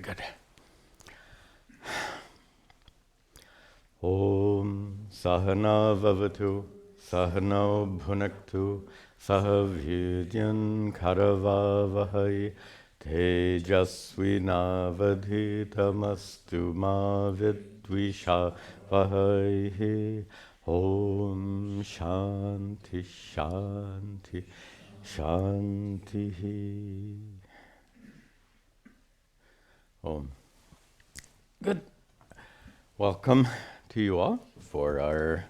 good. Om Sahana Vavatu Sahano Bhunaktu Sahavidyan Karavavahai Tejasvinavadhitamastu ma vidvisha vahai. Om Shanti Shanti Shanti. Om. Good. Welcome to you all for our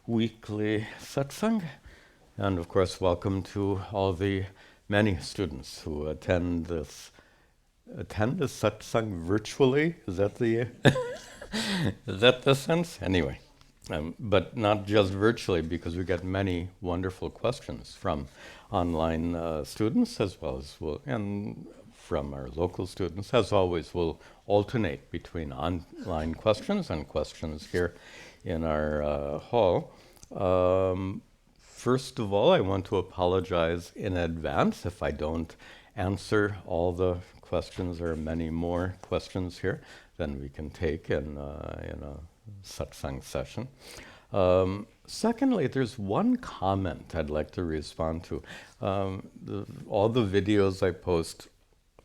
weekly satsang. And of course, welcome to all the many students who attend this satsang virtually. Is that the is that the sense? Anyway, but not just virtually, because we get many wonderful questions from online students as well as and from our local students. As always, we'll alternate between online questions and questions here in our hall. First of all, I want to apologize in advance if I don't answer all the questions. There are many more questions here than we can take in a satsang session. Secondly, there's one comment I'd like to respond to. All the videos I post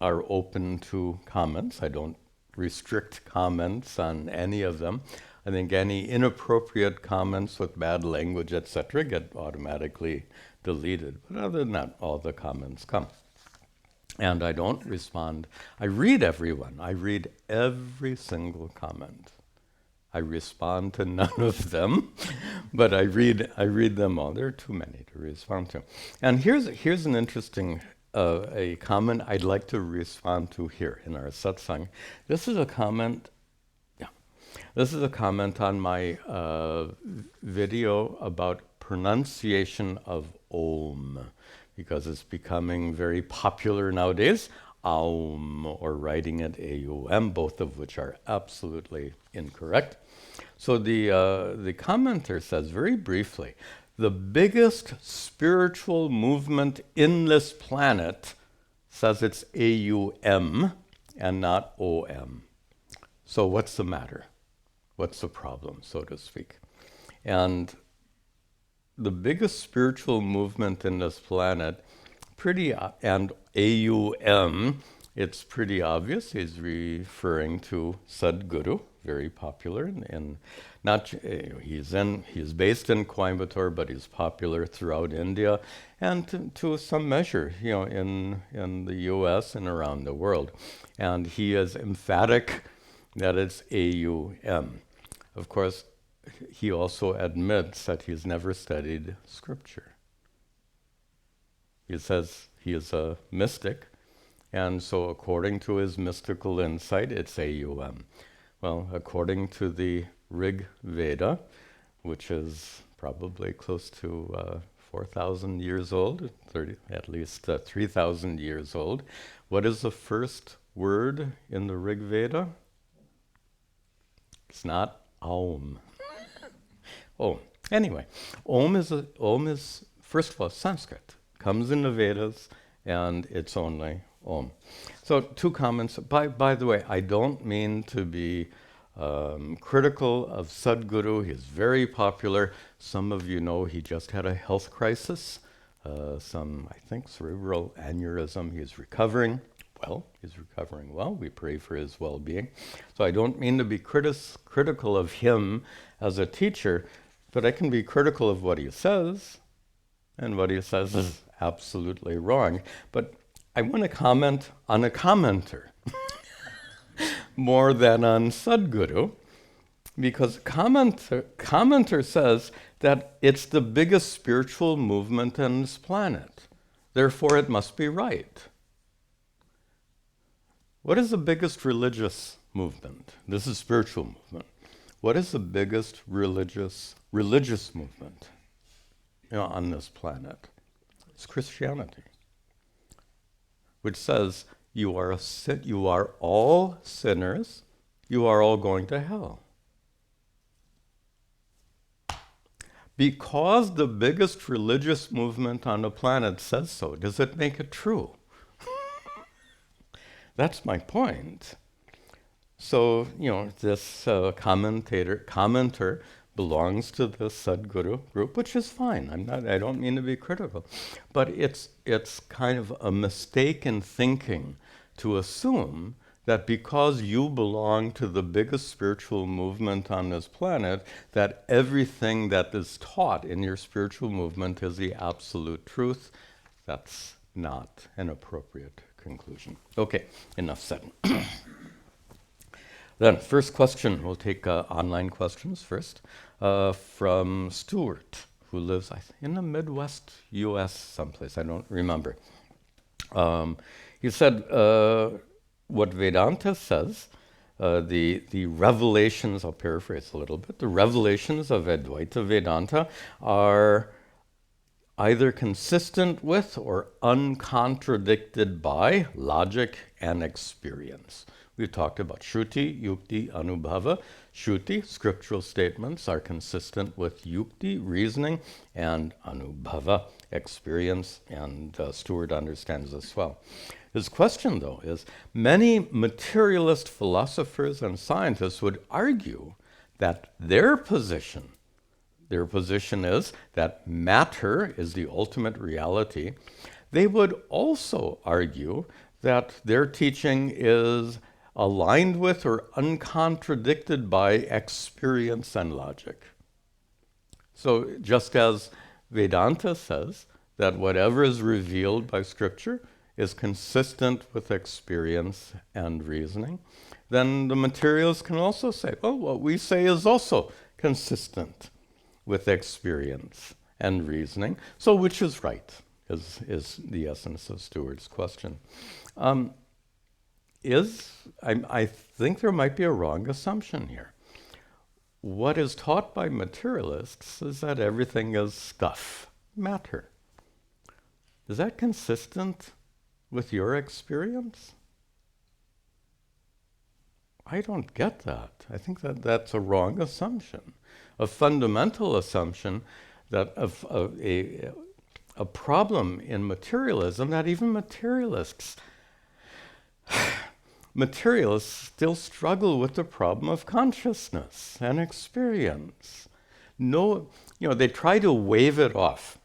are open to comments. I don't restrict comments on any of them. I think any inappropriate comments with bad language, etc., get automatically deleted. But other than that, all the comments come. And I don't respond. I read everyone. I read every single comment. I respond to none of them, but I read them all. There are too many to respond to. And here's an interesting a comment I'd like to respond to here in our satsang. This is a comment. This is a comment on my video about pronunciation of Om, because it's becoming very popular nowadays. Aum, or writing it A-U-M, both of which are absolutely incorrect. So the commenter says very briefly, the biggest spiritual movement in this planet says it's A-U-M and not O-M. So what's the matter? What's the problem, so to speak? And the biggest spiritual movement in this planet, and A-U-M, it's pretty obvious. He's referring to Sadhguru, very popular, and he's based in Coimbatore, but he's popular throughout India, and to some measure, in the U.S. and around the world. And he is emphatic that it's A-U-M. Of course, he also admits that he's never studied scripture. He says he is a mystic, and so according to his mystical insight, it's A-U-M. Well, according to the Rig Veda, which is probably close to 4,000 years old, at least 3,000 years old, what is the first word in the Rig Veda? It's not Aum. Oh, anyway, Om is first of all Sanskrit. Comes in the Vedas, and it's only Om. So 2 comments. By the way, I don't mean to be critical of Sadhguru. He's very popular. Some of you know he just had a health crisis, some, I think, cerebral aneurysm. He's recovering well. We pray for his well-being. So I don't mean to be critical of him as a teacher, but I can be critical of what he says, and what he says is absolutely wrong. But I want to comment on a commenter more than on Sadhguru, because commenter says that it's the biggest spiritual movement on this planet. Therefore, it must be right. What is the biggest religious movement? This is spiritual movement. What is the biggest religious movement on this planet? It's Christianity, which says you are all sinners, you are all going to hell. Because the biggest religious movement on the planet says so, does it make it true? That's my point. So, this commenter belongs to the Sadguru group, which is fine. I don't mean to be critical. But it's kind of a mistake in thinking to assume that because you belong to the biggest spiritual movement on this planet, that everything that is taught in your spiritual movement is the absolute truth. That's not an appropriate conclusion. Okay, enough said. Then, first question, we'll take online questions first, from Stuart, who lives in the Midwest US someplace, I don't remember. He said, what Vedanta says, the revelations, I'll paraphrase a little bit, the revelations of Advaita Vedanta are either consistent with or uncontradicted by logic and experience. We've talked about Shruti, Yukti, Anubhava. Shruti, scriptural statements, are consistent with Yukti, reasoning, and Anubhava, experience, and Stewart understands this well. His question, though, is many materialist philosophers and scientists would argue that their position is that matter is the ultimate reality. They would also argue that their teaching is aligned with or uncontradicted by experience and logic. So just as Vedanta says that whatever is revealed by scripture is consistent with experience and reasoning, then the materialists can also say, oh, what we say is also consistent with experience and reasoning. So which is right, is the essence of Stewart's question. I think there might be a wrong assumption here. What is taught by materialists is that everything is stuff, matter. Is that consistent with your experience? I don't get that. I think that that's a wrong assumption. A fundamental assumption that a problem in materialism that even materialists still struggle with the problem of consciousness and experience. No, they try to wave it off.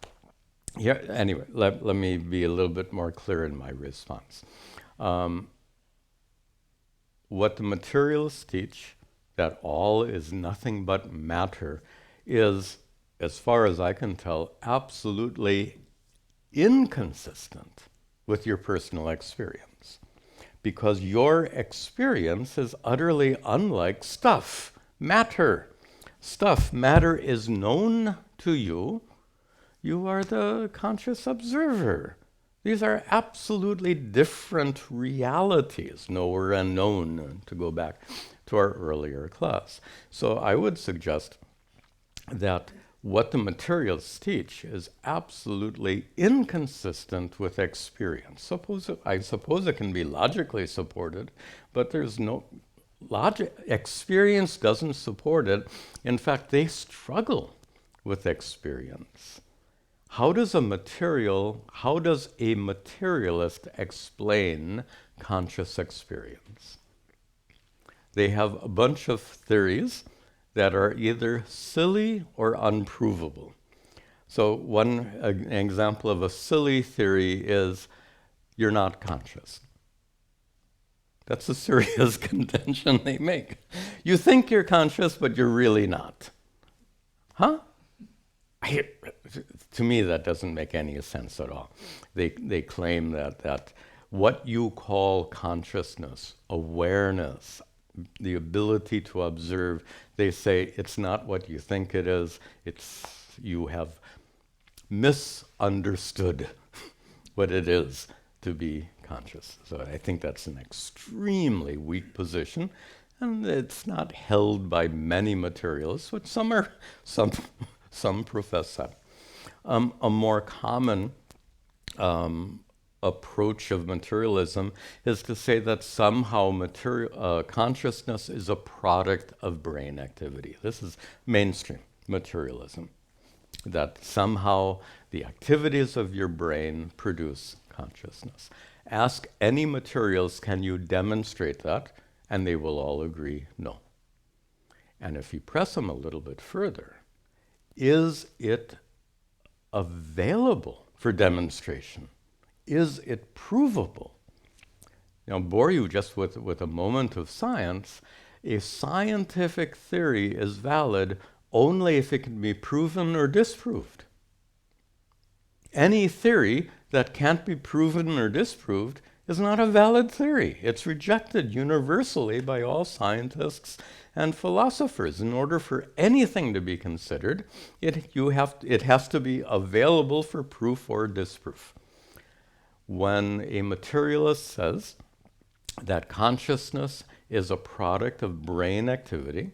Yeah, anyway, let me be a little bit more clear in my response. What the materialists teach, that all is nothing but matter, is, as far as I can tell, absolutely inconsistent with your personal experience. Because your experience is utterly unlike stuff, matter. Stuff, matter is known to you. You are the conscious observer. These are absolutely different realities, knower and known, to go back to our earlier class. So I would suggest that what the materialists teach is absolutely inconsistent with experience. I suppose it can be logically supported, but there's no logic. Experience doesn't support it. In fact, they struggle with experience. How does a materialist explain conscious experience? They have a bunch of theories that are either silly or unprovable. So one example of a silly theory is you're not conscious. That's a serious contention they make. You think you're conscious, but you're really not. Huh? To me, that doesn't make any sense at all. They claim that what you call consciousness, awareness, the ability to observe, they say it's not what you think it is. You have misunderstood what it is to be conscious. So I think that's an extremely weak position, and it's not held by many materialists, but some profess that. A more common approach of materialism is to say that somehow consciousness is a product of brain activity. This is mainstream materialism, that somehow the activities of your brain produce consciousness. Ask any materialist, can you demonstrate that? And they will all agree, no. And if you press them a little bit further, is it available for demonstration? Is it provable? I'll bore you just with a moment of science. A scientific theory is valid only if it can be proven or disproved. Any theory that can't be proven or disproved is not a valid theory. It's rejected universally by all scientists and philosophers. In order for anything to be considered, it has to be available for proof or disproof. When a materialist says that consciousness is a product of brain activity,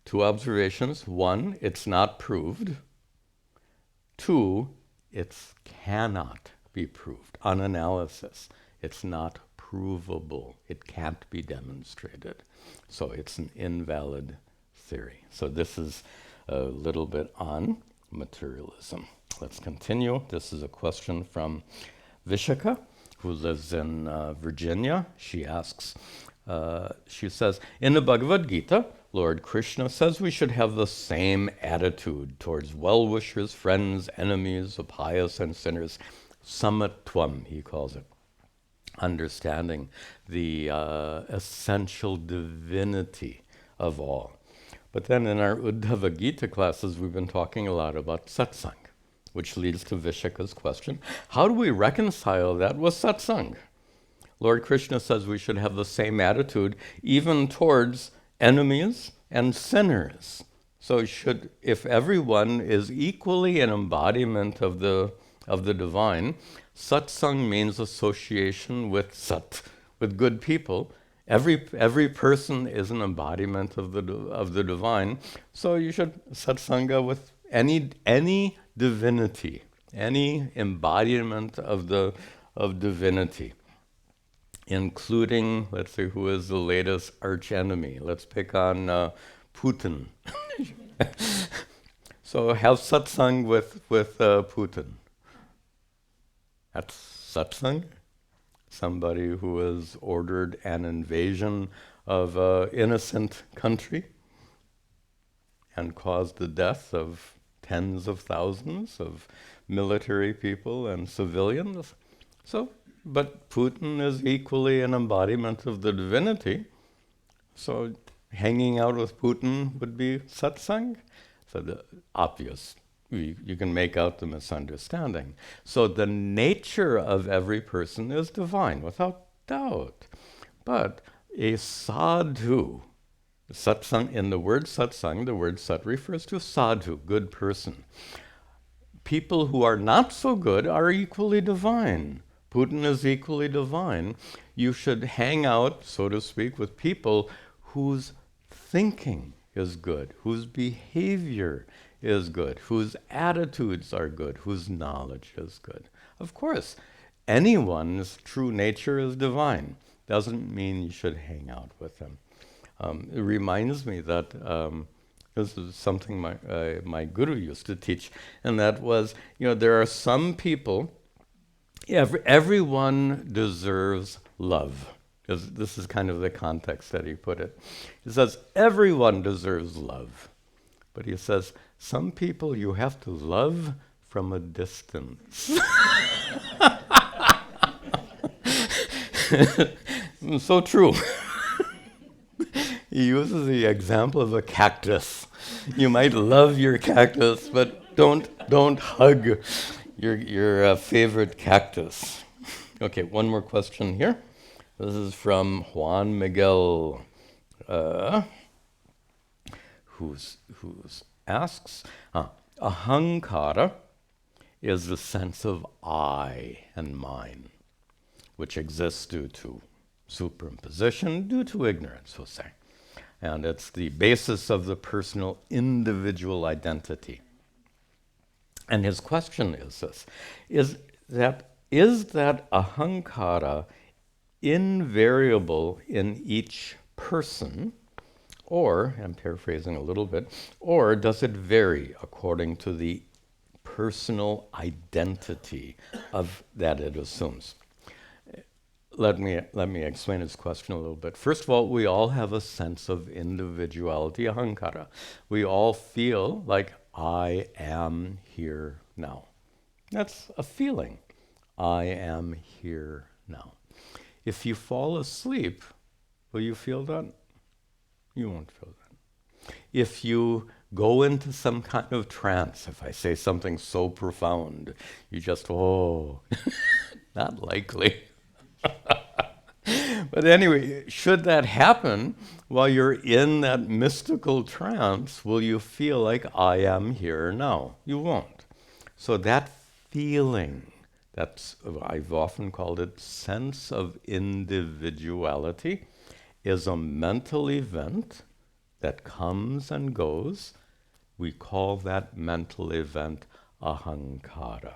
two observations. One, it's not proved. Two, it cannot be proved. On analysis, it's not provable. It can't be demonstrated. So it's an invalid theory. So this is a little bit on materialism. Let's continue. This is a question from Vishaka, who lives in Virginia. She asks, she says, in the Bhagavad Gita, Lord Krishna says we should have the same attitude towards well-wishers, friends, enemies, the pious and sinners. Samatvam, he calls it. Understanding the essential divinity of all. But then in our Uddhava Gita classes, we've been talking a lot about satsang, which leads to Vishaka's question. How do we reconcile that with satsang? Lord Krishna says we should have the same attitude even towards enemies and sinners. So if everyone is equally an embodiment of the divine, satsang means association with sat, with good people. Every person is an embodiment of the divine. So you should satsanga with any divinity, any embodiment of divinity, including, let's say, who is the latest archenemy. Let's pick on Putin. So have satsang with Putin. That's satsang. Somebody who has ordered an invasion of an innocent country and caused the death of tens of thousands of military people and civilians. So, but Putin is equally an embodiment of the divinity. So hanging out with Putin would be satsang. So the obvious, you can make out the misunderstanding. So the nature of every person is divine, without doubt. But a sadhu, satsang, in the word satsang, the word sat refers to sadhu, good person. People who are not so good are equally divine. Putin is equally divine. You should hang out, so to speak, with people whose thinking is good, whose behavior is good, whose attitudes are good, whose knowledge is good. Of course, anyone's true nature is divine. Doesn't mean you should hang out with them. It reminds me that this is something my guru used to teach, and that was, there are some people, everyone deserves love. Because this is kind of the context that he put it. He says, everyone deserves love. But he says, some people you have to love from a distance. So true. He uses the example of a cactus. You might love your cactus, but don't hug your favorite cactus. Okay, one more question here. This is from Juan Miguel, who asks, ahankara is the sense of I and mine, which exists due to superimposition, due to ignorance, we'll say. And it's the basis of the personal individual identity. And his question is this, is that ahankara invariable in each person, or, I'm paraphrasing a little bit, or does it vary according to the personal identity of that it assumes? let me explain his question a little bit. First of all, we all have a sense of individuality, ahankara. We all feel like I am here now. That's a feeling. I am here now. If you fall asleep, will you feel that? You won't feel that. If you go into some kind of trance, if I say something so profound, you just, oh, not likely. But anyway, should that happen while you're in that mystical trance, will you feel like I am here now? You won't. So that feeling, that's, I've often called it sense of individuality, is a mental event that comes and goes. We call that mental event ahankara.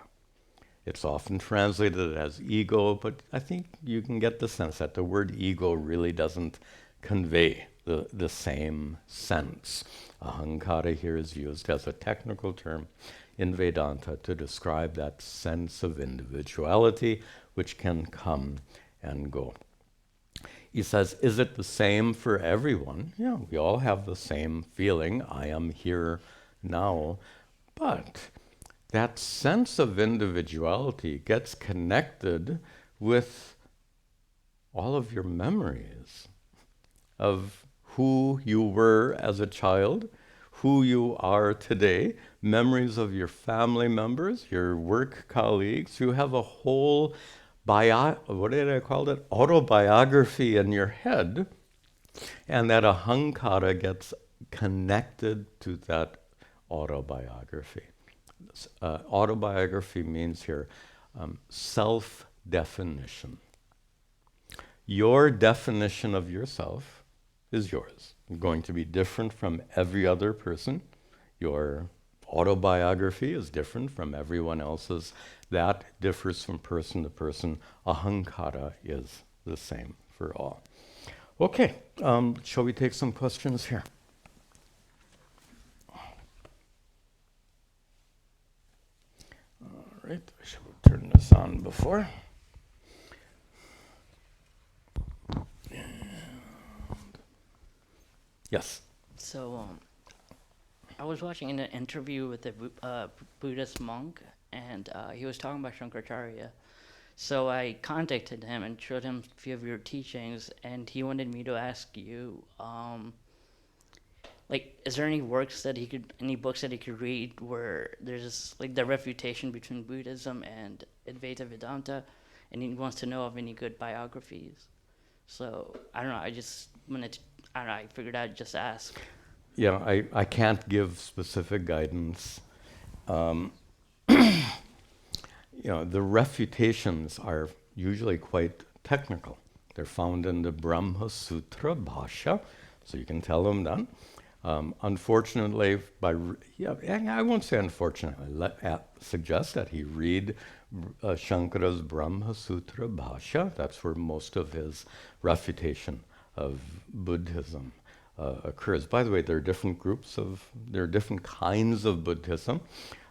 It's often translated as ego, but I think you can get the sense that the word ego really doesn't convey the same sense. Ahankara here is used as a technical term in Vedanta to describe that sense of individuality which can come and go. He says, is it the same for everyone? Yeah, we all have the same feeling, I am here now, but that sense of individuality gets connected with all of your memories of who you were as a child, who you are today, memories of your family members, your work colleagues. You have a whole what did I call it? Autobiography in your head, and that ahankara gets connected to that autobiography. Autobiography means here self-definition. Your definition of yourself is yours. It's going to be different from every other person. Your autobiography is different from everyone else's. That differs from person to person. Ahankara is the same for all. Okay, shall we take some questions here? All right, I should have turned this on before. Yes. So, I was watching an interview with a Buddhist monk, and he was talking about Shankaracharya. So I contacted him and showed him a few of your teachings, and he wanted me to ask you, is there any books that he could read where there's like the refutation between Buddhism and Advaita Vedanta, and he wants to know of any good biographies. So I don't know. I figured I'd just ask. Yeah, I can't give specific guidance. The refutations are usually quite technical. They're found in the Brahma Sutra Bhashya, so you can tell them that. Unfortunately, I won't say unfortunately, suggest that he read Shankara's Brahma Sutra Bhashya. That's where most of his refutation of Buddhism occurs. By the way, there are different kinds of Buddhism.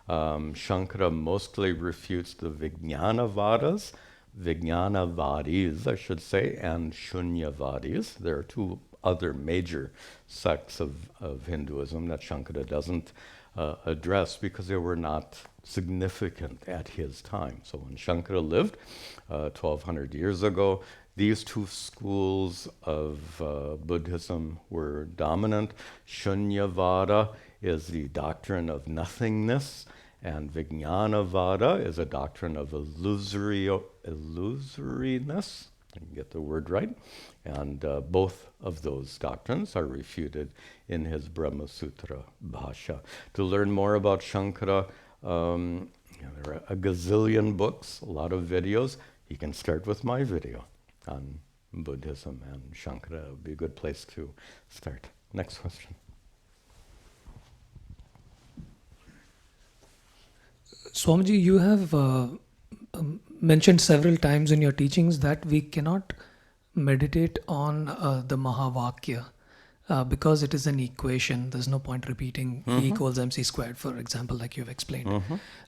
Shankara mostly refutes the Vijnanavadis, I should say, and Shunyavadis. There are two other major sects of Hinduism that Shankara doesn't address because they were not significant at his time. So when Shankara lived 1,200 years ago, these two schools of Buddhism were dominant. Shunyavada is the doctrine of nothingness, and Vijnanavada is a doctrine of illusoriness. I can get the word right. And both of those doctrines are refuted in his Brahma Sutra Bhashya. To learn more about Shankara, there are a gazillion books, a lot of videos. You can start with my video on Buddhism and Shankara. It would be a good place to start. Next question. Swamiji, you have mentioned several times in your teachings that we cannot meditate on the maha vakya because it is an equation. There's no point repeating E equals mc squared, for example, like you've explained.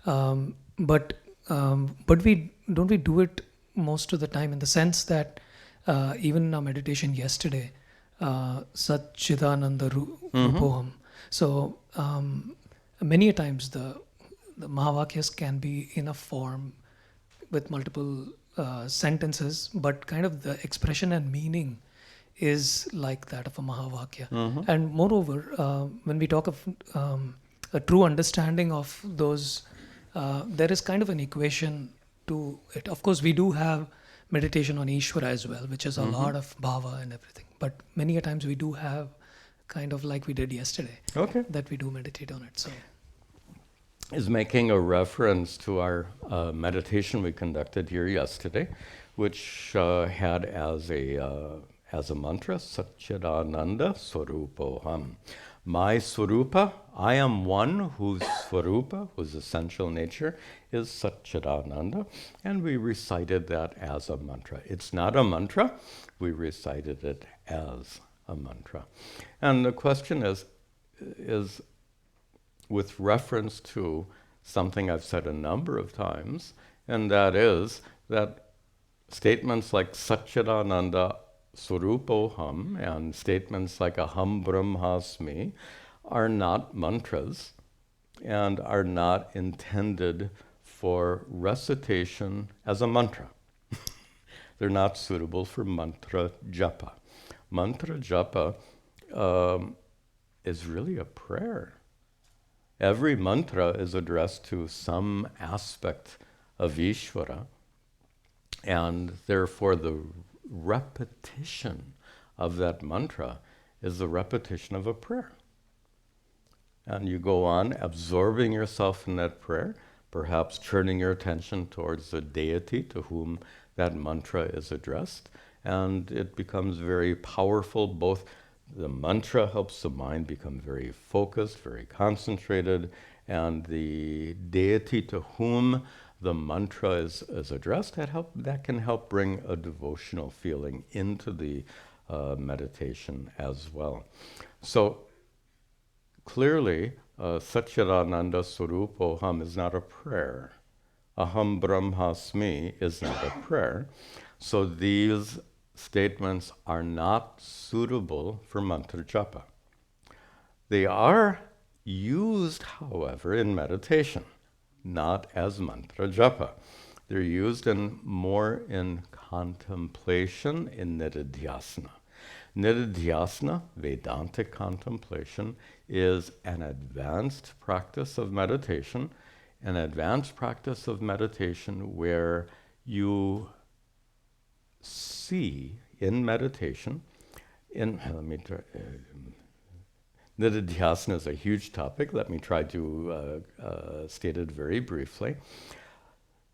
But we don't we do it most of the time in the sense that even in our meditation yesterday, Sat Chidananda Rupoham. So many a times the Mahavakyas can be in a form with multiple sentences, but kind of the expression and meaning is like that of a Mahavakya. And moreover, when we talk of a true understanding of those, there is kind of an equation to it. Of course, we do have meditation on Ishvara as well, which is a lot of bhava and everything. But many a times we do have kind of like we did yesterday, that we do meditate on it. So is making a reference to our meditation we conducted here yesterday, which had as a mantra, Satchidananda Swarupoham. My Swarupa, I am one whose Swarupa, whose essential nature, is Satchidananda, and we recited that as a mantra. It's not a mantra, we recited it as a mantra. And the question is with reference to something I've said a number of times, and that is that statements like Satchidananda Swarupoham and statements like Aham Brahmasmi are not mantras and are not intended for recitation as a mantra. They're not suitable for mantra japa. Mantra japa is really a prayer. Every mantra is addressed to some aspect of Ishvara, and therefore the repetition of that mantra is the repetition of a prayer. And you go on absorbing yourself in that prayer, perhaps turning your attention towards the deity to whom that mantra is addressed, and it becomes very powerful. Both the mantra helps the mind become very focused, very concentrated, and the deity to whom the mantra is addressed, that can help bring a devotional feeling into the meditation as well. So clearly, Satchidananda Swarupoham is not a prayer. Aham Brahmasmi is not a prayer. So these statements are not suitable for mantra japa. They are used, however, in meditation, not as mantra japa. They're used more in contemplation, in nididhyasana. Nididhyasana, Vedantic contemplation, is an advanced practice of meditation, where you see in meditation, nididhyasana is a huge topic. Let me try to state it very briefly.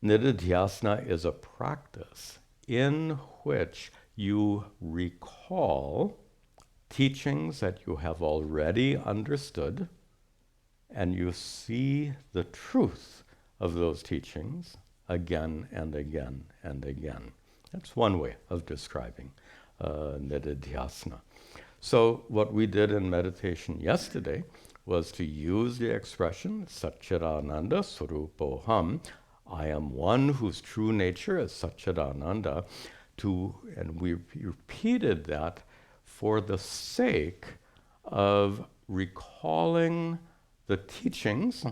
Nididhyasana is a practice in which you recall teachings that you have already understood, and you see the truth of those teachings again and again and again. That's one way of describing nididhyasana. So what we did in meditation yesterday was to use the expression Satchidananda Swarupoham, I am one whose true nature is Satchidananda, and we repeated that for the sake of recalling the teachings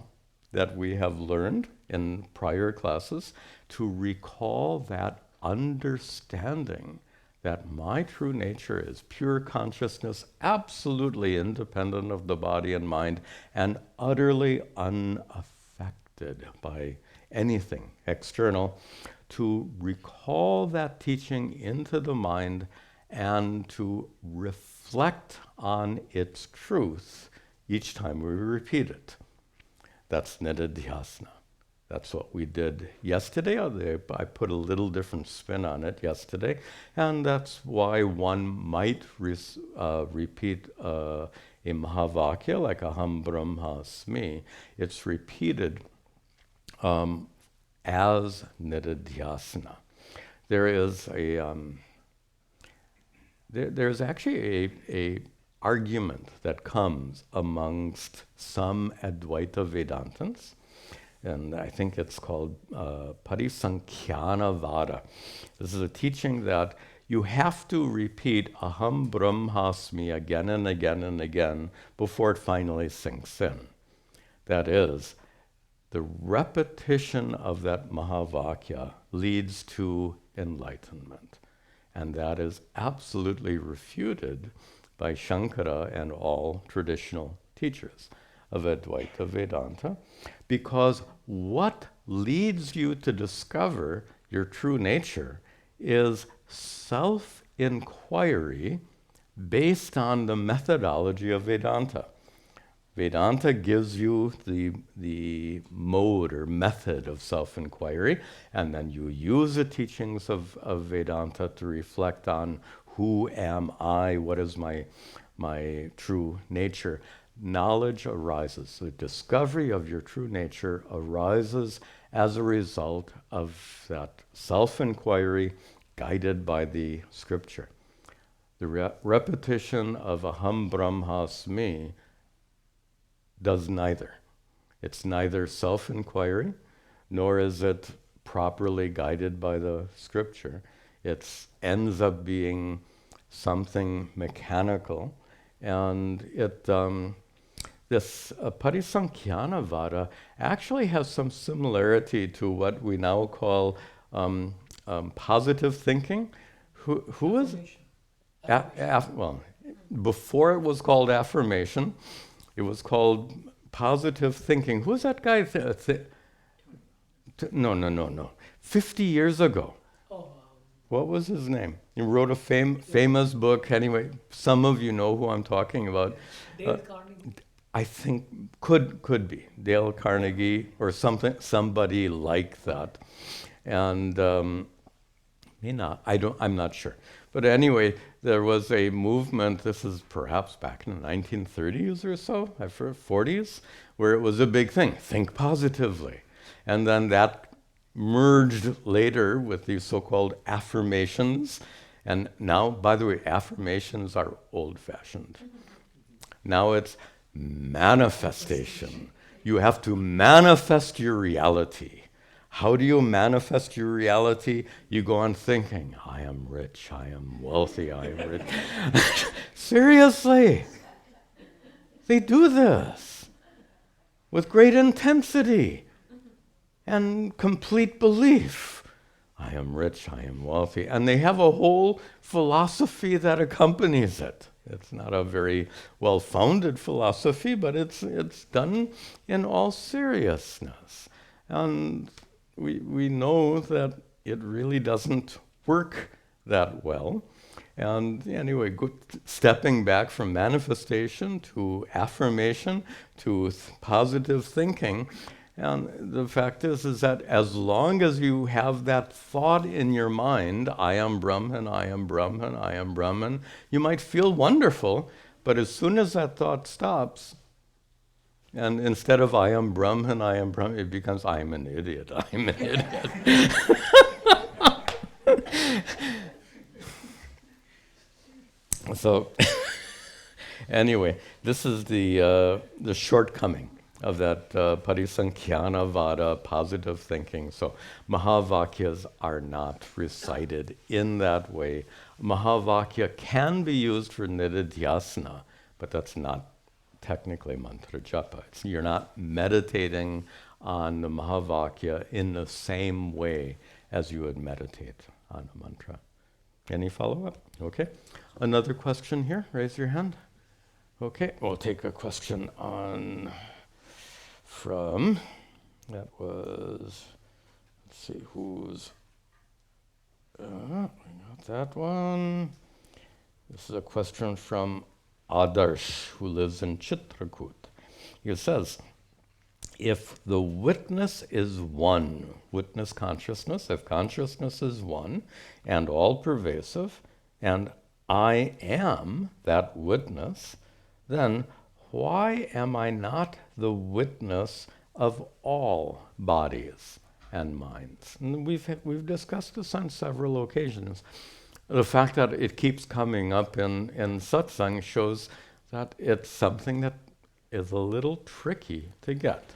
that we have learned in prior classes, to recall that understanding that my true nature is pure consciousness, absolutely independent of the body and mind, and utterly unaffected by anything external, to recall that teaching into the mind and to reflect on its truth each time we repeat it. That's nididhyasana. That's what we did yesterday. I put a little different spin on it yesterday, and that's why one might repeat a mahavakya like Aham Brahmasmi. It's repeated as nididhyasana. There's actually a argument that comes amongst some Advaita Vedantins, and I think it's called Parisankhyana Vada. This is a teaching that you have to repeat aham brahmasmi again and again and again before it finally sinks in. That is, the repetition of that mahavakya leads to enlightenment. And that is absolutely refuted by Shankara and all traditional teachers of Advaita Vedanta, because what leads you to discover your true nature is self-inquiry based on the methodology of Vedanta. Vedanta gives you the mode or method of self-inquiry, and then you use the teachings of Vedanta to reflect on who am I, what is my true nature. Knowledge arises. The discovery of your true nature arises as a result of that self-inquiry guided by the scripture. The repetition of aham brahmasmi does neither. It's neither self-inquiry, nor is it properly guided by the scripture. It ends up being something mechanical, and this Parisankhyanavada vada actually has some similarity to what we now call positive thinking. Who is? Well, before it was called affirmation, it was called positive thinking. Who was that guy? No. 50 years ago. What was his name? He wrote a famous book. Anyway, some of you know who I'm talking about. Dale Carnegie. I think could be Dale Carnegie or somebody like that, and may not. I'm not sure. But anyway, there was a movement. This is perhaps back in the 1930s or so, I've heard 40s, where it was a big thing. Think positively, and then that merged later with these so-called affirmations. And now, by the way, affirmations are old-fashioned. Now it's manifestation. You have to manifest your reality. How do you manifest your reality? You go on thinking, I am rich, I am wealthy, I am rich. Seriously. They do this with great intensity and complete belief. I am rich, I am wealthy. And they have a whole philosophy that accompanies it. It's not a very well-founded philosophy, but it's done in all seriousness. And we know that it really doesn't work that well. And anyway, stepping back from manifestation to affirmation to positive thinking. And the fact is that as long as you have that thought in your mind, I am Brahman, I am Brahman, I am Brahman, you might feel wonderful, but as soon as that thought stops, and instead of I am Brahman, it becomes I'm an idiot, I'm an idiot. So, anyway, this is the shortcoming of that Parisankhyanavada vada, positive thinking. So Mahavakyas are not recited in that way. Mahavakya can be used for nididhyasana, but that's not technically mantra japa. You're not meditating on the Mahavakya in the same way as you would meditate on a mantra. Any follow-up? Okay. Another question here? Raise your hand. Okay, we'll take a question on that was, let's see, who's, we got that one. This is a question from Adarsh, who lives in Chitrakoot. He says, if the witness is one, witness consciousness, if consciousness is one and all pervasive, and I am that witness, then why am I not the witness of all bodies and minds? And we've discussed this on several occasions. The fact that it keeps coming up in satsang shows that it's something that is a little tricky to get.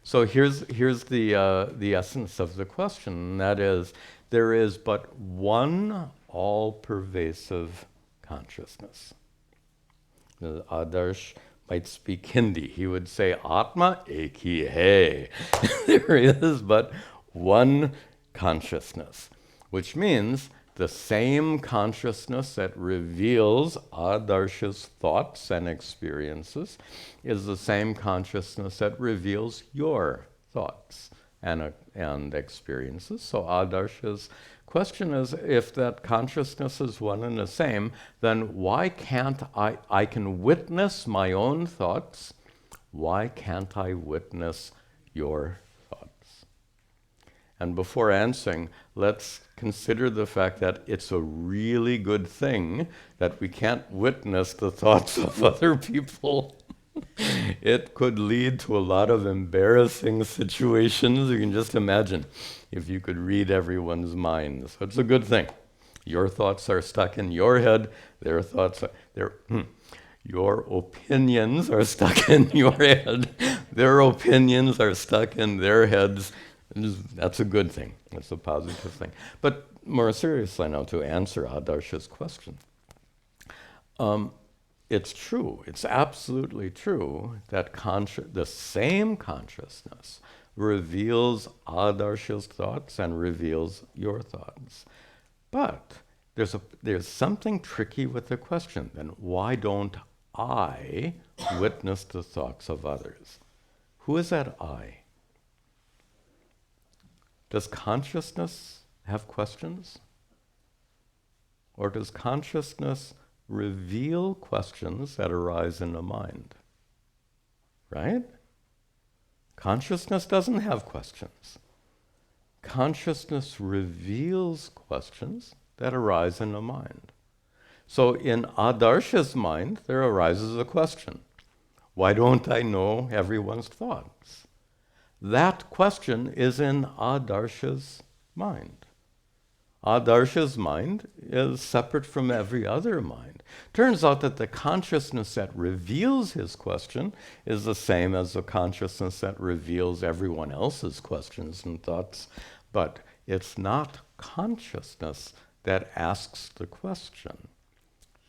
So here's the essence of the question, and that is, there is but one all-pervasive consciousness. The Adarsh might speak Hindi. He would say, Atma ek hi hai. There is but one consciousness, which means the same consciousness that reveals Adarsha's thoughts and experiences is the same consciousness that reveals your thoughts and experiences. So Adarsha's question is, if that consciousness is one and the same, then why can't I can witness my own thoughts, why can't I witness your thoughts? And before answering, let's consider the fact that it's a really good thing that we can't witness the thoughts of other people. It could lead to a lot of embarrassing situations. You can just imagine if you could read everyone's mind. So it's a good thing. Your thoughts are stuck in your head. Their thoughts are, your opinions are stuck in your head. Their opinions are stuck in their heads. That's a good thing. That's a positive thing. But more seriously now, to answer Adarsha's question. It's true, it's absolutely true that the same consciousness reveals Adarsha's thoughts and reveals your thoughts. But there's something tricky with the question. Then why don't I witness the thoughts of others? Who is that I? Does consciousness have questions? Or does consciousness reveal questions that arise in the mind? Right? Consciousness doesn't have questions. Consciousness reveals questions that arise in the mind. So in Adarsha's mind, there arises a question. Why don't I know everyone's thoughts? That question is in Adarsha's mind. Adarsha's mind is separate from every other mind. Turns out that the consciousness that reveals his question is the same as the consciousness that reveals everyone else's questions and thoughts, but it's not consciousness that asks the question.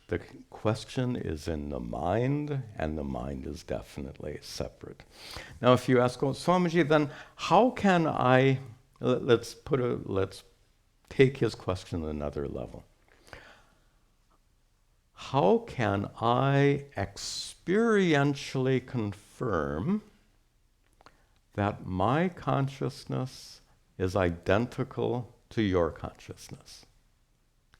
The question is in the mind, and the mind is definitely separate. Now, if you ask, well, Swamiji, then how can I, let's take his question to another level. How can I experientially confirm that my consciousness is identical to your consciousness?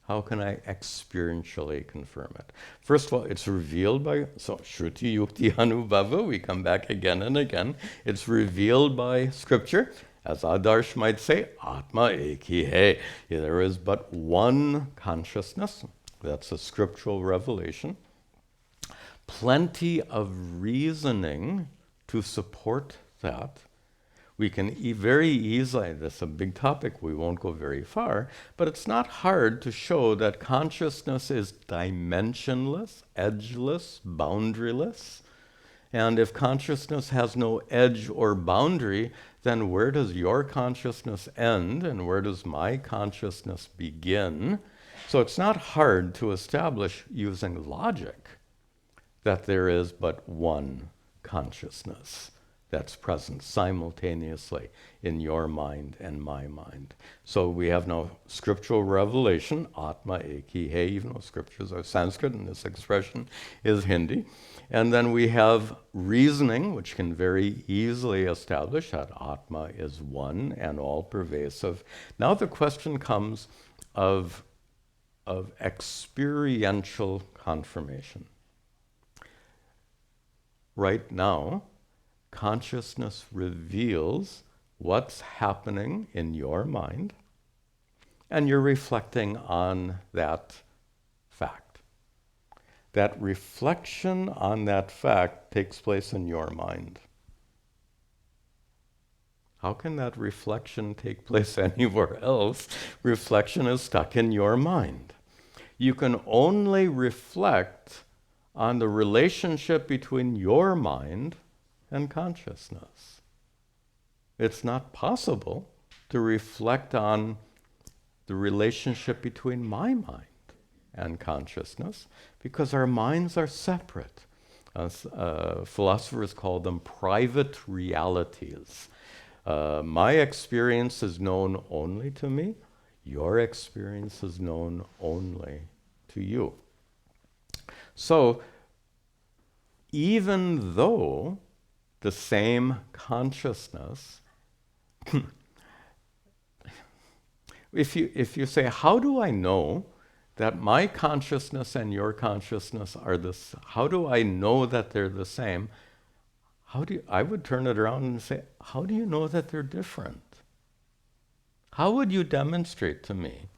How can I experientially confirm it? First of all, it's revealed by, so Shruti Yukti Anubhava, we come back again and again. It's revealed by scripture. As Adarsh might say, Atma ek hi hai. There is but one consciousness. That's a scriptural revelation. Plenty of reasoning to support that. We can very easily, this is a big topic, we won't go very far, but it's not hard to show that consciousness is dimensionless, edgeless, boundaryless. And if consciousness has no edge or boundary, then where does your consciousness end and where does my consciousness begin? So it's not hard to establish using logic that there is but one consciousness that's present simultaneously in your mind and my mind. So we have now scriptural revelation, Atma ek hi hai, even though scriptures are Sanskrit and this expression is Hindi. And then we have reasoning, which can very easily establish that Atma is one and all-pervasive. Now the question comes of experiential confirmation. Right now, consciousness reveals what's happening in your mind, and you're reflecting on that fact. That reflection on that fact takes place in your mind. How can that reflection take place anywhere else? Reflection is stuck in your mind. You can only reflect on the relationship between your mind and consciousness. It's not possible to reflect on the relationship between my mind and consciousness, because our minds are separate. Philosophers call them private realities. My experience is known only to me. Your experience is known only to you. So, even though the same consciousness, if you say, how do I know that my consciousness and your consciousness are this? How do I know that they're the same? I would turn it around and say, how do you know that they're different? How would you demonstrate to me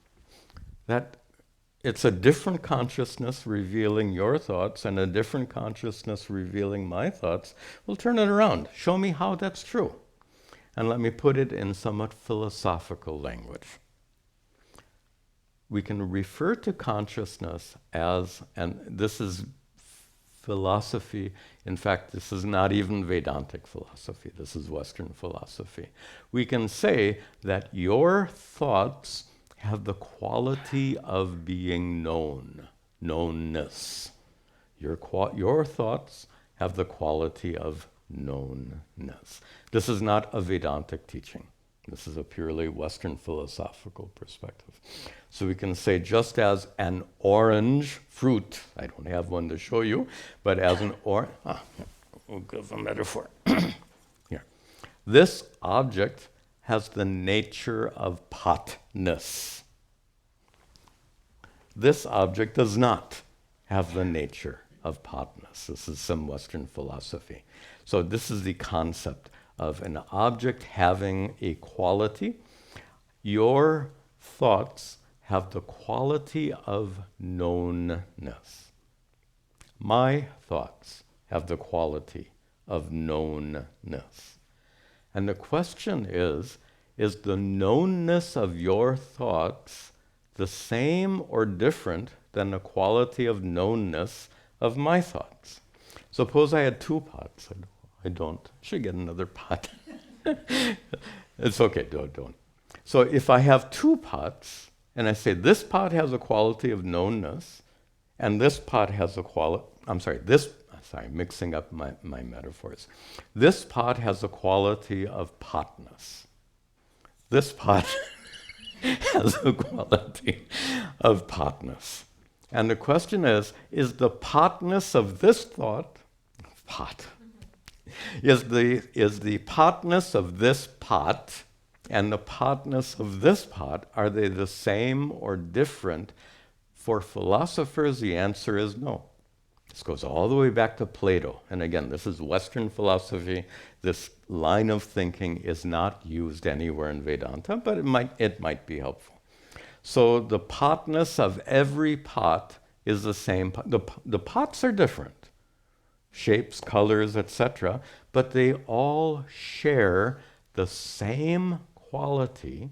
that it's a different consciousness revealing your thoughts and a different consciousness revealing my thoughts? Well, turn it around. Show me how that's true. And let me put it in somewhat philosophical language. We can refer to consciousness as, and this is philosophy. In fact, this is not even Vedantic philosophy. This is Western philosophy. We can say that your thoughts have the quality of being known, knownness. Your thoughts have the quality of knownness. This is not a Vedantic teaching. This is a purely Western philosophical perspective. So we can say, just as an orange fruit, I don't have one to show you, but as an orange, we'll give a metaphor. Here. This object has the nature of potness. This object does not have the nature of potness. This is some Western philosophy. So this is the concept of an object having a quality. Your thoughts have the quality of knownness. My thoughts have the quality of knownness. And the question is the knownness of your thoughts the same or different than the quality of knownness of my thoughts? Suppose I had two pots. I don't. I should get another pot. It's okay, don't. So if I have two pots, and I say this pot has a quality of knownness, and this pot has a quality, mixing up my metaphors. This pot has a quality of potness. This pot has a quality of potness. And the question is the potness of this thought, is the potness of this pot and the potness of this pot, are they the same or different? For philosophers, the answer is no. This goes all the way back to Plato. And again, this is Western philosophy. This line of thinking is not used anywhere in Vedanta, but it might be helpful. So the potness of every pot is the same. The pots are different, shapes, colors, etc., but they all share the same quality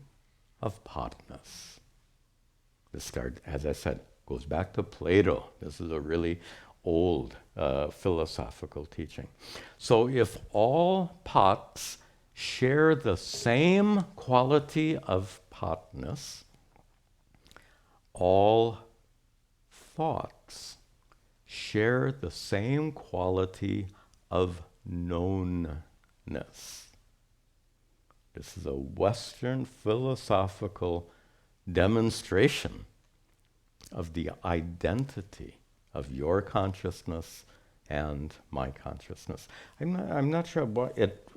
of potness. This as I said, goes back to Plato. This is a really old philosophical teaching. So if all pots share the same quality of potness, all thoughts share the same quality of knownness. This is a Western philosophical demonstration of the identity of your consciousness and my consciousness. I'm not sure what it.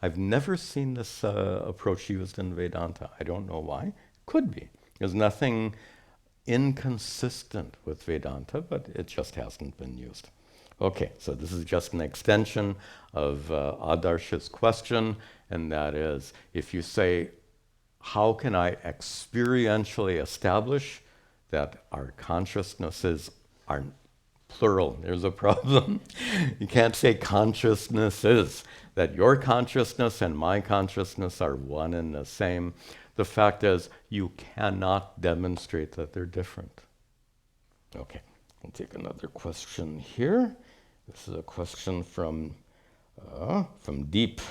I've never seen this approach used in Vedanta. I don't know why. Could be. There's nothing inconsistent with Vedanta, but it just hasn't been used. Okay, so this is just an extension of Adarsh's question, and that is, if you say, how can I experientially establish that our consciousnesses are plural? There's a problem. You can't say consciousnesses, that your consciousness and my consciousness are one and the same. The fact is, you cannot demonstrate that they're different. Okay, I'll take another question here. This is a question from Deep,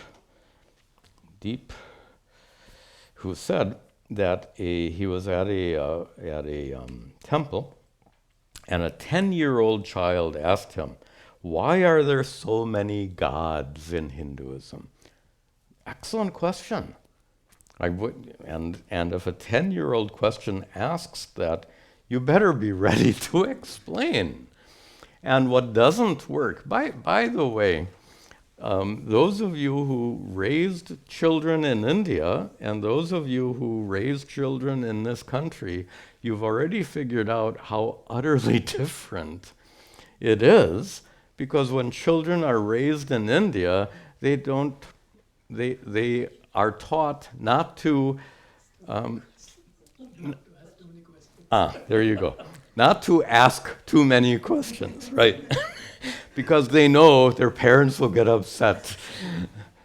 who said, he was at a temple, and a 10-year-old child asked him, "Why are there so many gods in Hinduism?" Excellent question. And if a 10-year-old question asks that, you better be ready to explain. And what doesn't work, by the way, those of you who raised children in India and those of you who raised children in this country, you've already figured out how utterly different it is, because when children are raised in India, they are taught not to, there you go, not to ask too many questions, right? Because they know their parents will get upset.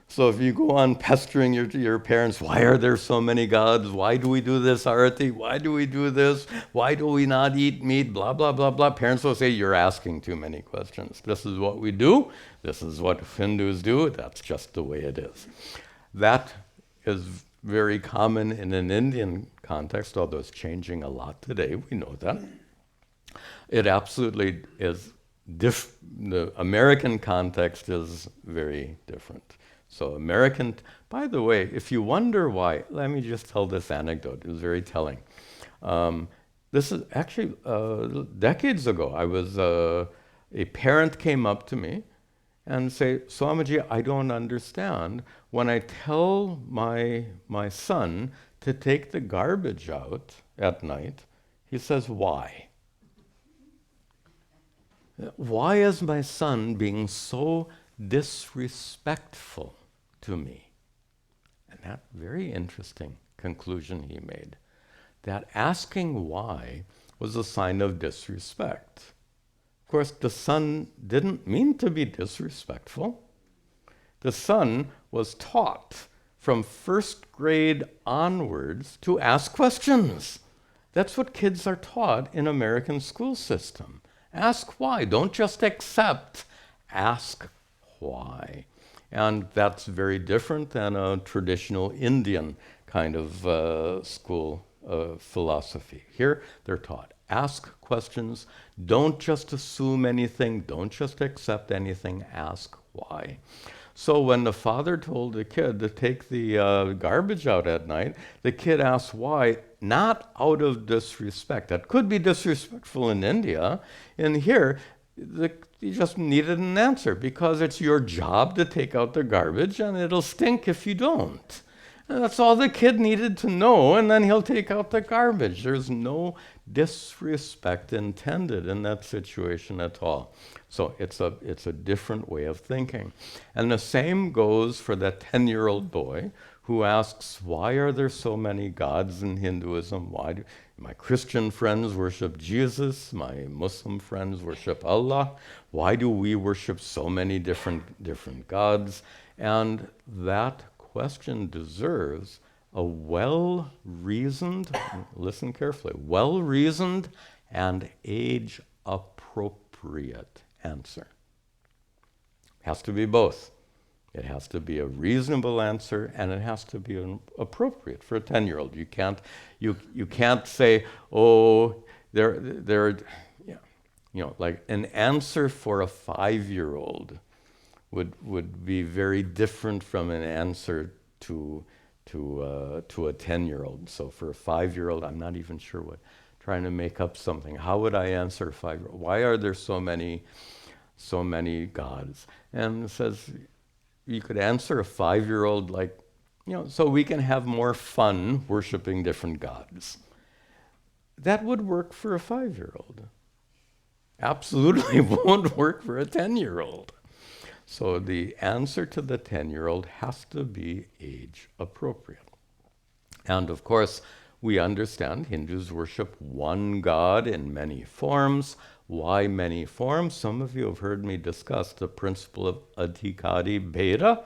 So if you go on pestering your parents, why are there so many gods? Why do we do this arati? Why do we do this? Why do we not eat meat? Blah, blah, blah, blah. Parents will say, you're asking too many questions. This is what we do. This is what Hindus do. That's just the way it is. That is very common in an Indian context, although it's changing a lot today. We know that. It absolutely is. The American context is very different. So by the way, if you wonder why, let me just tell this anecdote. It was very telling. This is actually decades ago. A parent came up to me and say, "Swamiji, I don't understand. When I tell my son to take the garbage out at night, he says, why? Why is my son being so disrespectful to me?" And that very interesting conclusion he made, that asking why was a sign of disrespect. Of course, the son didn't mean to be disrespectful. The son was taught from first grade onwards to ask questions. That's what kids are taught in American school system. Ask why. Don't just accept. Ask why. And that's very different than a traditional Indian kind of school philosophy. Here, they're taught, ask questions. Don't just assume anything. Don't just accept anything. Ask why. So when the father told the kid to take the garbage out at night, the kid asked why, not out of disrespect. That could be disrespectful in India. And here, you just needed an answer, because it's your job to take out the garbage and it'll stink if you don't. And that's all the kid needed to know, and then he'll take out the garbage. There's no disrespect intended in that situation at all. So it's a different way of thinking. And the same goes for that 10-year-old boy who asks, why are there so many gods in Hinduism? Why do my Christian friends worship Jesus? My Muslim friends worship Allah. Why do we worship so many different gods? And that question deserves a well-reasoned, listen carefully, well-reasoned and age-appropriate answer. Has to be both. It has to be a reasonable answer, and it has to be appropriate for a 10-year-old. You can't say, oh, like an answer for a 5-year-old would be very different from an answer to a 10-year-old. So for a 5-year-old, I'm not even sure what. Trying to make up something. How would I answer a 5-year-old? Why are there so many gods? And it says you could answer a 5-year-old like, so we can have more fun worshiping different gods. That would work for a 5-year-old. Absolutely won't work for a 10-year-old. So the answer to the 10-year-old has to be age appropriate. And of course, we understand Hindus worship one God in many forms. Why many forms? Some of you have heard me discuss the principle of adhikari bheda,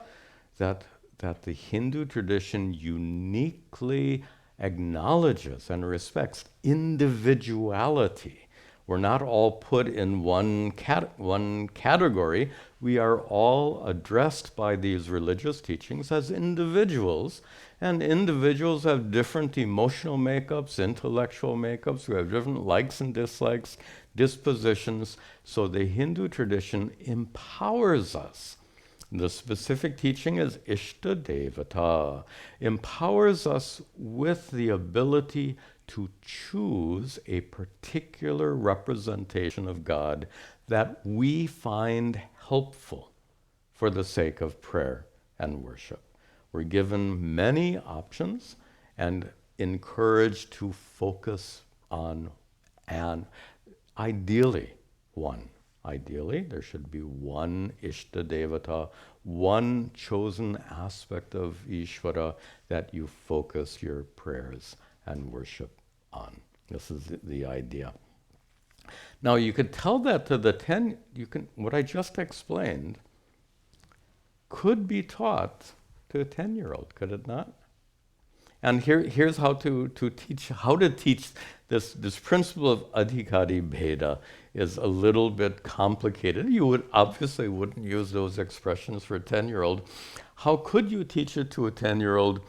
that the Hindu tradition uniquely acknowledges and respects individuality. We're not all put in one category. We are all addressed by these religious teachings as individuals, and individuals have different emotional makeups, intellectual makeups, we have different likes and dislikes, dispositions. So the Hindu tradition empowers us. The specific teaching is Ishta Devata, empowers us with the ability to choose a particular representation of God that we find helpful for the sake of prayer and worship. We're given many options and encouraged to focus on, and ideally, one. Ideally, there should be one Ishta Devata, one chosen aspect of Ishvara that you focus your prayers and worship on. This is the idea. Now, you could tell that to the 10, what I just explained could be taught to a 10-year-old, could it not? And here's how to teach this principle of adhikari bheda is a little bit complicated. You obviously wouldn't use those expressions for a 10-year-old. How could you teach it to a 10-year-old?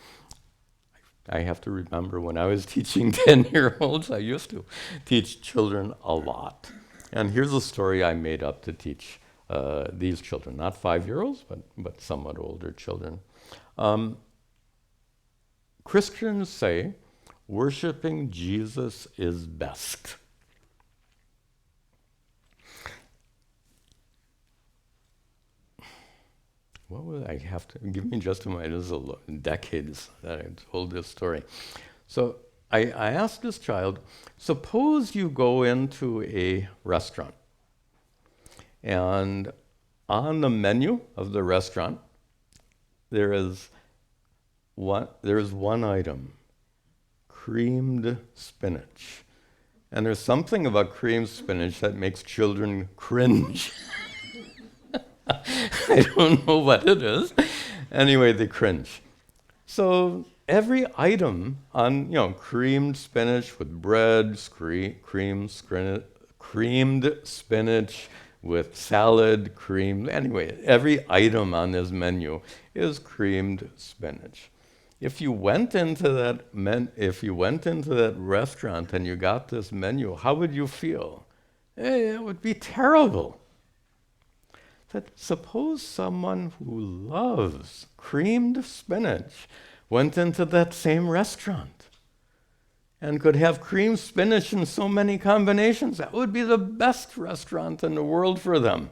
I have to remember when I was teaching 10-year-olds, I used to teach children a lot. And here's a story I made up to teach these children, not 5-year-olds, but somewhat older children. Christians say worshiping Jesus is best. What would I have to, give me just a minute, this is decades that I told this story. So I asked this child, suppose you go into a restaurant and on the menu of the restaurant, there is one item, creamed spinach. And there's something about creamed spinach that makes children cringe. I don't know what it is. Anyway, they cringe. So every item on, creamed spinach with bread, creamed spinach with salad, cream. Anyway, every item on this menu is creamed spinach. If you went into that restaurant and you got this menu, how would you feel? It would be terrible. But suppose someone who loves creamed spinach went into that same restaurant and could have creamed spinach in so many combinations. That would be the best restaurant in the world for them.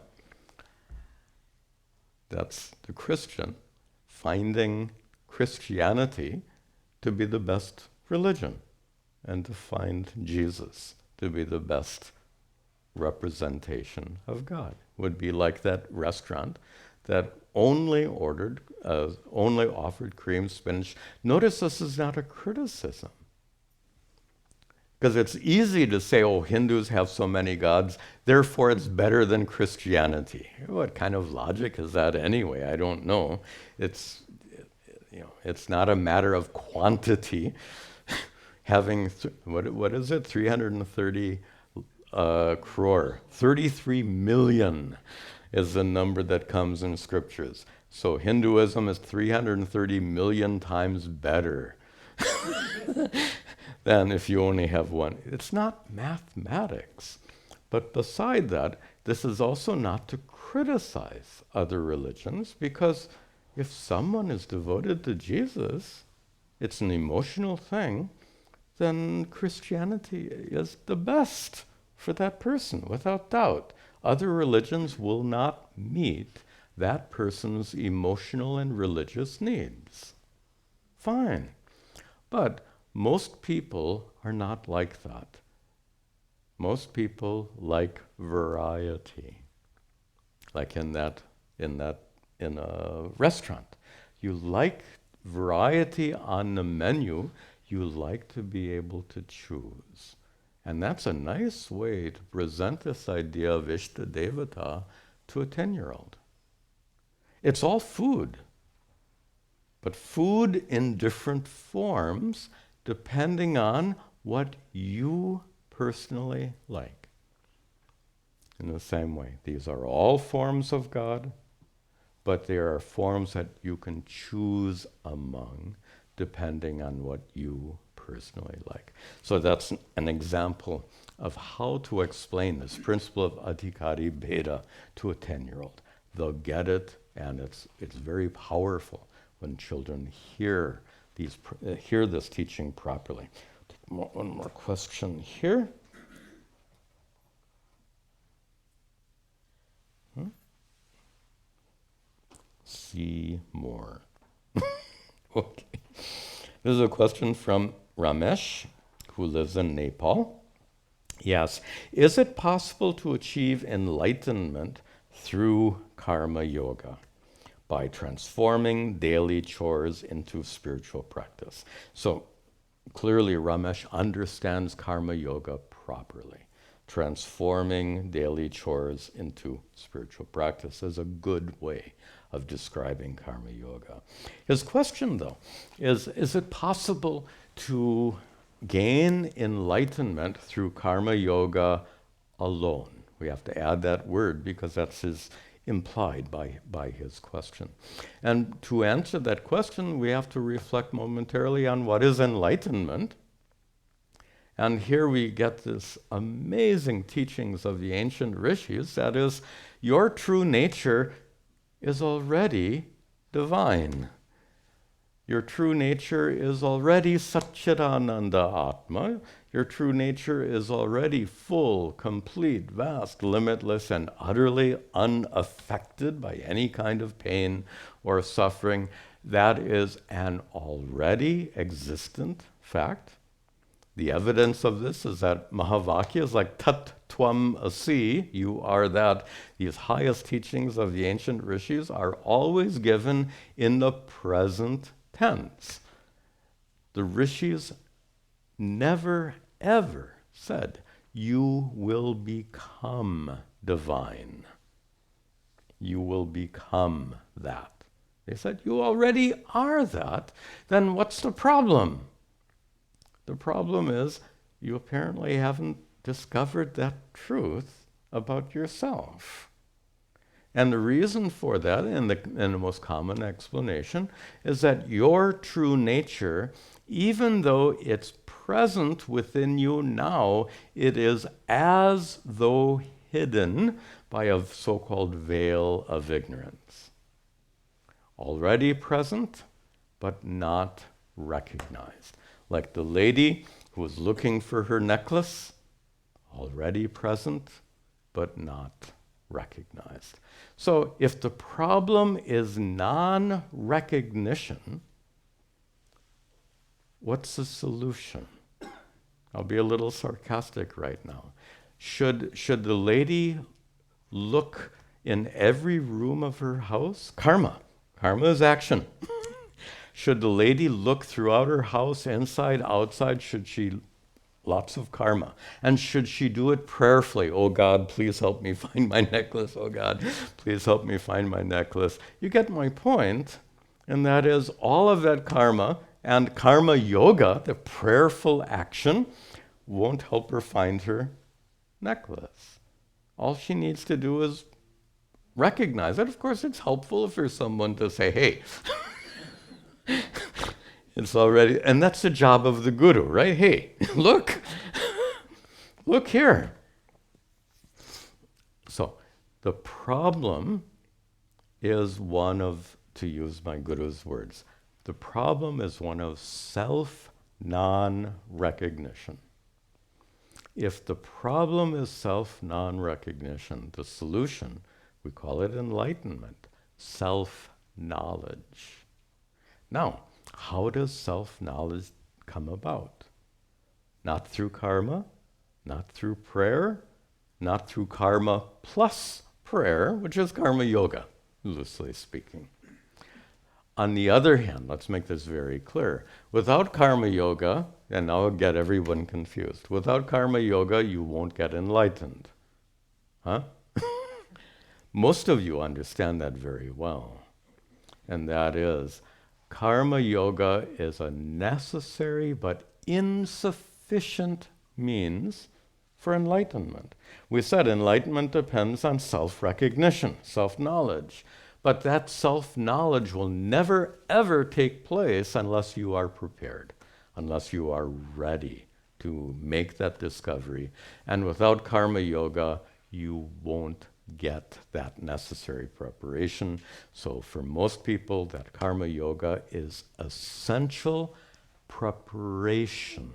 That's the Christian finding Christianity to be the best religion and to find Jesus to be the best representation of God. Would be like that restaurant that only offered creamed spinach. Notice this is not a criticism. Because it's easy to say, oh, Hindus have so many gods, therefore it's better than Christianity. What kind of logic is that anyway? I don't know. It's not a matter of quantity. Having, what is it, 330 crore. 33 million is the number that comes in scriptures. So Hinduism is 330 million times better than if you only have one. It's not mathematics. But beside that, this is also not to criticize other religions, because if someone is devoted to Jesus, it's an emotional thing, then Christianity is the best for that person, without doubt. Other religions will not meet that person's emotional and religious needs. Fine. But most people are not like that. Most people like variety. Like in a restaurant. You like variety on the menu, you like to be able to choose. And that's a nice way to present this idea of Ishta Devata to a 10-year-old. It's all food, but food in different forms depending on what you personally like. In the same way, these are all forms of God, but there are forms that you can choose among depending on what you personally like. So that's an example of how to explain this principle of adhikari bheda to a 10-year-old. They'll get it, and it's very powerful when children hear this teaching properly. One more question here. See more. Okay. This is a question from Ramesh, who lives in Nepal. He asks, is it possible to achieve enlightenment through karma yoga by transforming daily chores into spiritual practice? So clearly Ramesh understands karma yoga properly. Transforming daily chores into spiritual practice is a good way of describing karma yoga. His question, though, is it possible to gain enlightenment through karma yoga alone? We have to add that word because that's implied by his question. And to answer that question, we have to reflect momentarily on what is enlightenment. And here we get this amazing teachings of the ancient rishis, that is, your true nature is already divine. Your true nature is already Satchidananda Atma. Your true nature is already full, complete, vast, limitless, and utterly unaffected by any kind of pain or suffering. That is an already existent fact. The evidence of this is that maha vakyas like tat tvam asi, you are that. These highest teachings of the ancient rishis are always given in the present tense. The rishis never ever said, you will become divine. You will become that. They said, you already are that. Then what's the problem? The problem is you apparently haven't discovered that truth about yourself. And the reason for that, and the most common explanation, is that your true nature, even though it's present within you now, it is as though hidden by a so-called veil of ignorance. Already present, but not recognized. Like the lady who was looking for her necklace, already present, but not recognized. So if the problem is non-recognition, what's the solution? I'll be a little sarcastic right now. Should the lady look in every room of her house? Karma. Karma is action. Should the lady look throughout her house, inside, outside? Should she, lots of karma. And should she do it prayerfully? Oh God, please help me find my necklace. Oh God, please help me find my necklace. You get my point. And that is all of that karma and karma yoga, the prayerful action, won't help her find her necklace. All she needs to do is recognize it. Of course, it's helpful if there's someone to say, hey, it's already, and that's the job of the guru, right? Hey, look, look here. So the problem is one of, to use my guru's words, the problem is one of self-non-recognition. If the problem is self-non-recognition, the solution, we call it enlightenment, self-knowledge. Now, how does self-knowledge come about? Not through karma, not through prayer, not through karma plus prayer, which is karma yoga, loosely speaking. On the other hand, let's make this very clear. Without karma yoga, and I'll get everyone confused, without karma yoga, you won't get enlightened. Huh? Most of you understand that very well. And that is, karma yoga is a necessary but insufficient means for enlightenment. We said enlightenment depends on self-recognition, self-knowledge. But that self-knowledge will never, ever take place unless you are prepared, unless you are ready to make that discovery. And without karma yoga, you won't get that necessary preparation. So for most people, that karma yoga is essential preparation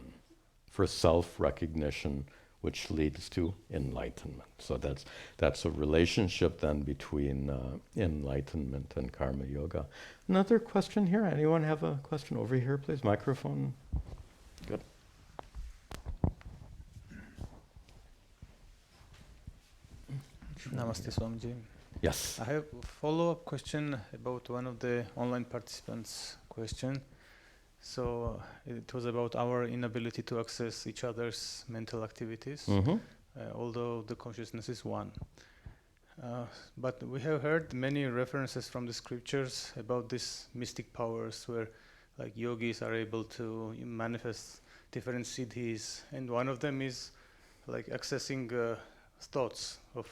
for self-recognition, which leads to enlightenment. So that's a relationship then between enlightenment and karma yoga. Another question here? Anyone have a question over here, please? Microphone. Good. Namaste, Swamiji. Yes. I have a follow-up question about one of the online participants' question. So it was about our inability to access each other's mental activities, although the consciousness is one. But we have heard many references from the scriptures about these mystic powers where like yogis are able to manifest different siddhis, and one of them is like accessing thoughts of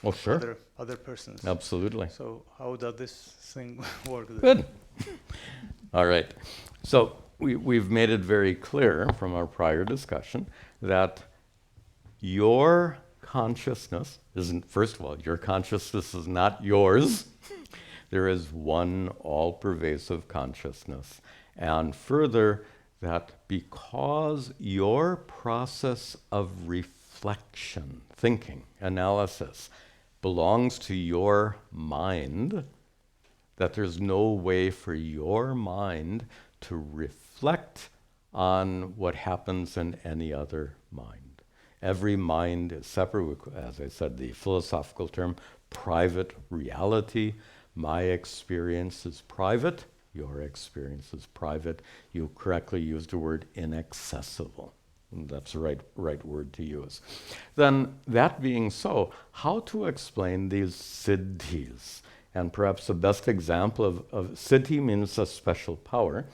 other persons. Absolutely. So how does this thing work? Good. All right. So we've made it very clear from our prior discussion that your consciousness isn't, first of all, your consciousness is not yours. There is one all-pervasive consciousness. And further, that because your process of reflection, thinking, analysis, belongs to your mind, that there's no way for your mind to reflect on what happens in any other mind. Every mind is separate, as I said, the philosophical term, private reality. My experience is private, your experience is private. You correctly used the word inaccessible. That's the right word to use. Then, that being so, how to explain these siddhis? And perhaps the best example of siddhi means a special power.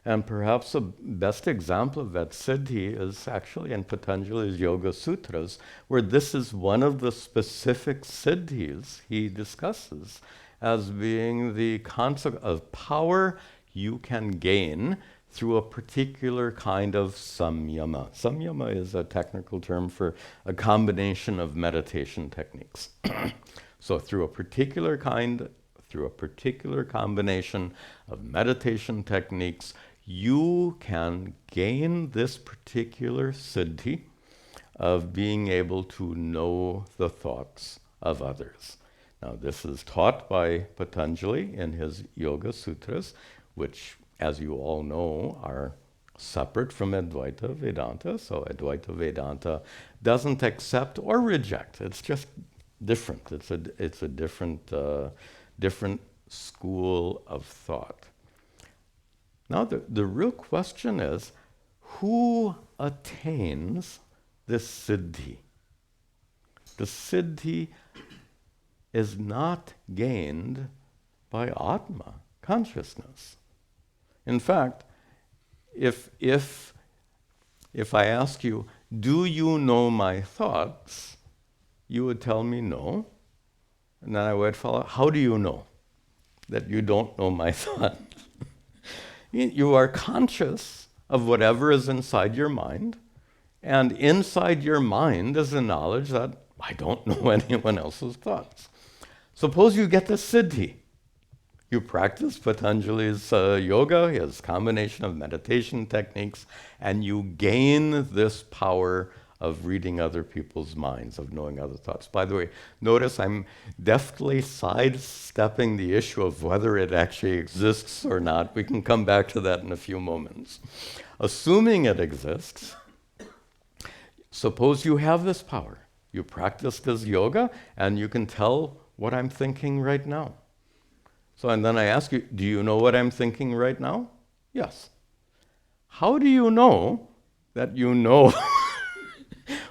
And perhaps the best example of that siddhi is actually in Patanjali's Yoga Sutras, where this is one of the specific siddhis he discusses as being the concept of power you can gain through a particular kind of samyama. Samyama is a technical term for a combination of meditation techniques. So through a particular combination of meditation techniques, you can gain this particular siddhi of being able to know the thoughts of others. Now, this is taught by Patanjali in his Yoga Sutras, which, as you all know, are separate from Advaita Vedanta. So Advaita Vedanta doesn't accept or reject. It's just different. It's a different school of thought. Now, the real question is, who attains this siddhi? The siddhi is not gained by Atma, consciousness. In fact, if I ask you, do you know my thoughts? You would tell me no. And then I would follow, how do you know that you don't know my thoughts? You are conscious of whatever is inside your mind, and inside your mind is the knowledge that I don't know anyone else's thoughts. Suppose you get the siddhi. You practice Patanjali's yoga, his combination of meditation techniques, and you gain this power of reading other people's minds, of knowing other thoughts. By the way, notice I'm deftly sidestepping the issue of whether it actually exists or not. We can come back to that in a few moments. Assuming it exists, suppose you have this power. You practice this yoga, and you can tell what I'm thinking right now. So, and then I ask you, do you know what I'm thinking right now? Yes. How do you know that you know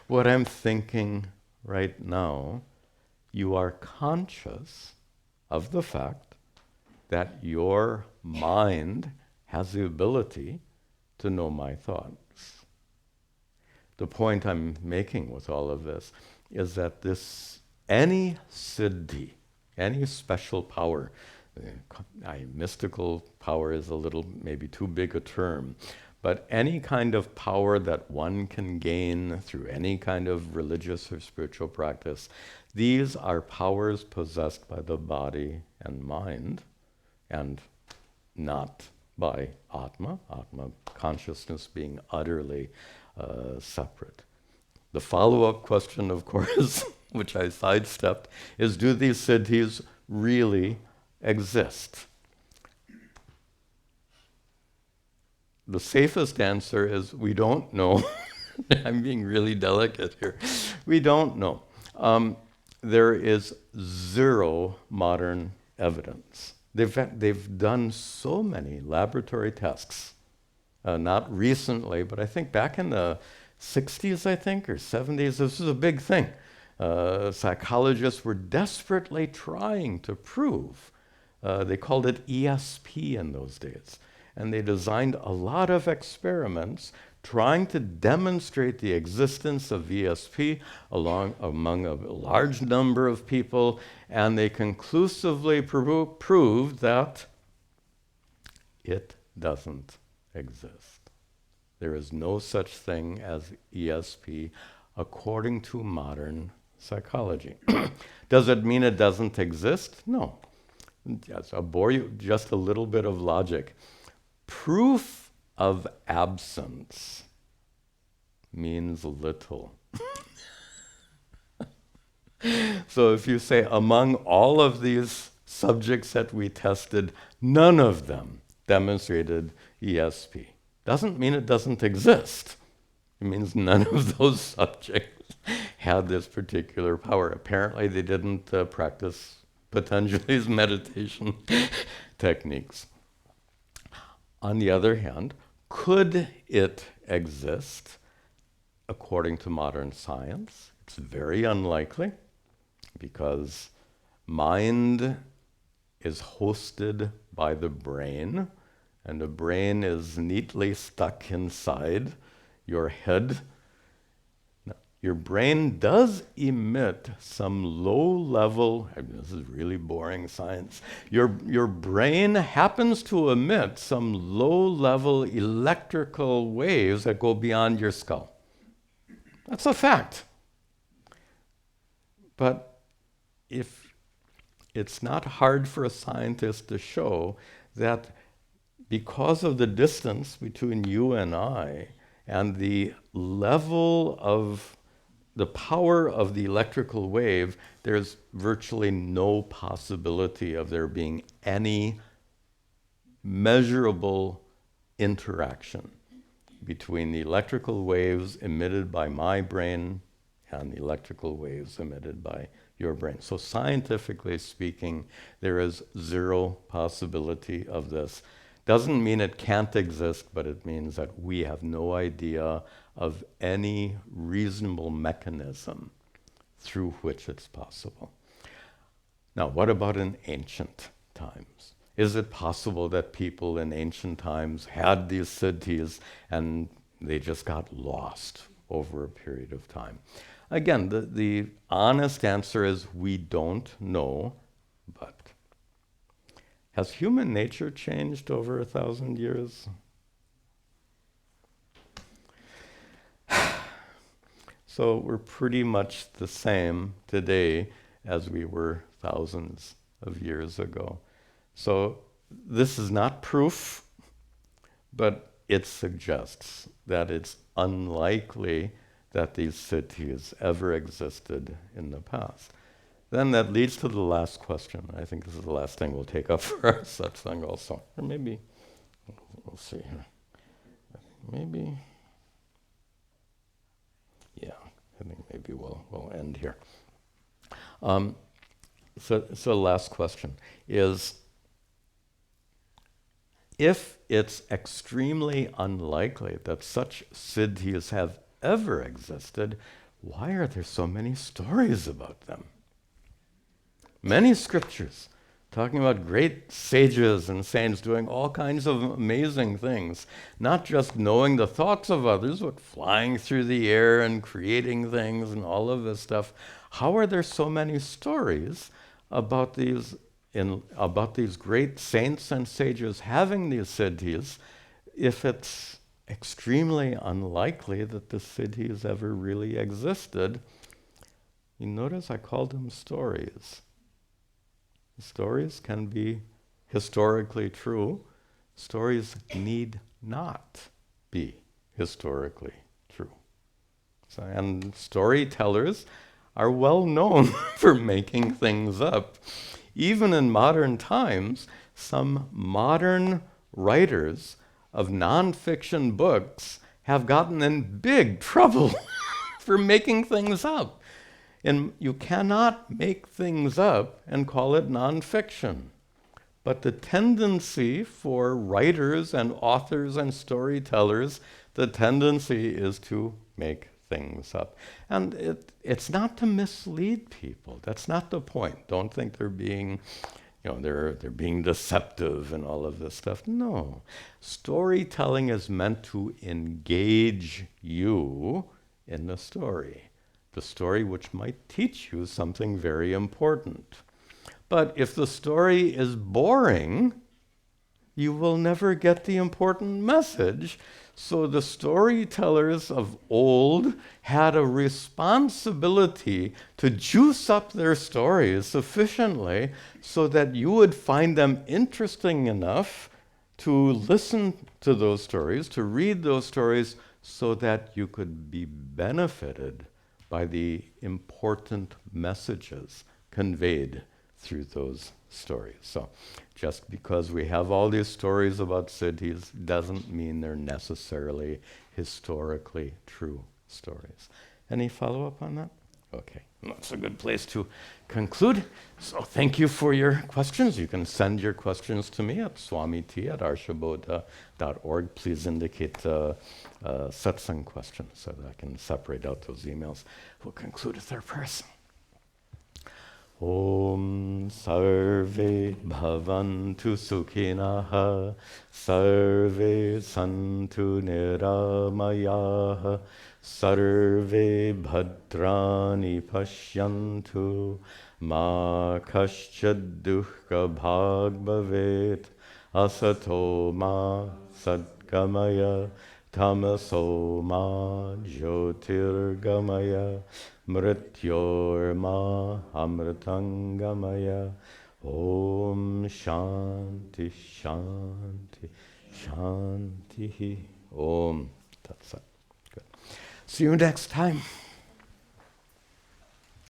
what I'm thinking right now? You are conscious of the fact that your mind has the ability to know my thoughts. the point I'm making with all of this is that any siddhi, any special power, mystical power is a little, maybe too big a term, but any kind of power that one can gain through any kind of religious or spiritual practice, these are powers possessed by the body and mind, and not by Atma consciousness being utterly separate. The follow-up question, of course, which I sidestepped, is do these siddhis really exist? The safest answer is we don't know. I'm being really delicate here. We don't know. There is zero modern evidence. They've done so many laboratory tests, not recently, but I think back in the 60s, I think, or 70s, this was a big thing. Psychologists were desperately trying to prove, they called it ESP in those days, and they designed a lot of experiments trying to demonstrate the existence of ESP among a large number of people, and they conclusively proved that it doesn't exist. There is no such thing as ESP according to modern psychology. Does it mean it doesn't exist? No. Yes, I'll bore you just a little bit of logic. Proof of absence means little. So if you say among all of these subjects that we tested, none of them demonstrated ESP. Doesn't mean it doesn't exist. It means none of those subjects had this particular power. Apparently they didn't practice Patanjali's meditation techniques. On the other hand, could it exist according to modern science? It's very unlikely, because mind is hosted by the brain, and the brain is neatly stuck inside your head. Now, your brain does emit some low-level, this is really boring science, your brain happens to emit some low-level electrical waves that go beyond your skull. That's a fact. But if it's not hard for a scientist to show that because of the distance between you and I and the level of the power of the electrical wave, there's virtually no possibility of there being any measurable interaction between the electrical waves emitted by my brain and the electrical waves emitted by your brain. So scientifically speaking, there is zero possibility of this. Doesn't mean it can't exist, but it means that we have no idea of any reasonable mechanism through which it's possible. Now, what about in ancient times? Is it possible that people in ancient times had these siddhis and they just got lost over a period of time? Again, the honest answer is we don't know, but has human nature changed over 1,000 years? So we're pretty much the same today as we were thousands of years ago. So this is not proof, but it suggests that it's unlikely that these siddhis ever existed in the past. Then that leads to the last question. I think this is the last thing we'll take up for our satsang also. Or maybe, we'll see here. Maybe, yeah, I think maybe we'll end here. So the last question is, if it's extremely unlikely that such siddhis have ever existed, why are there so many stories about them? Many scriptures talking about great sages and saints doing all kinds of amazing things, not just knowing the thoughts of others, but flying through the air and creating things and all of this stuff. How are there so many stories about these great saints and sages having these siddhis if it's extremely unlikely that the siddhis ever really existed? You notice I called them stories. Stories can be historically true. Stories need not be historically true. So, and storytellers are well known for making things up. Even in modern times, some modern writers of nonfiction books have gotten in big trouble for making things up. And you cannot make things up and call it nonfiction. But the tendency for writers and authors and storytellers, the tendency is to make things up. And it's not to mislead people. That's not the point. Don't think they're being, they're being deceptive and all of this stuff. No. Storytelling is meant to engage you in the story. The story which might teach you something very important. But if the story is boring, you will never get the important message. So the storytellers of old had a responsibility to juice up their stories sufficiently so that you would find them interesting enough to listen to those stories, to read those stories, so that you could be benefited by the important messages conveyed through those stories. So just because we have all these stories about siddhis doesn't mean they're necessarily historically true stories. Any follow-up on that? Okay, that's a good place to conclude. So thank you for your questions. You can send your questions to me at swamit@arshabodha.org. Please indicate satsang questions so that I can separate out those emails. We'll conclude with our prayers. Om sarve bhavantu sukhinah, sarve santu niramayah, sarve bhadrani pashyantu, ma kaschad dukkha bhag bhavet, asato ma sadgamaya, tamaso ma jyotirgamaya, mrityor ma amritangamaya. Om shanti shanti shanti. Om. That's it. Good. See you next time.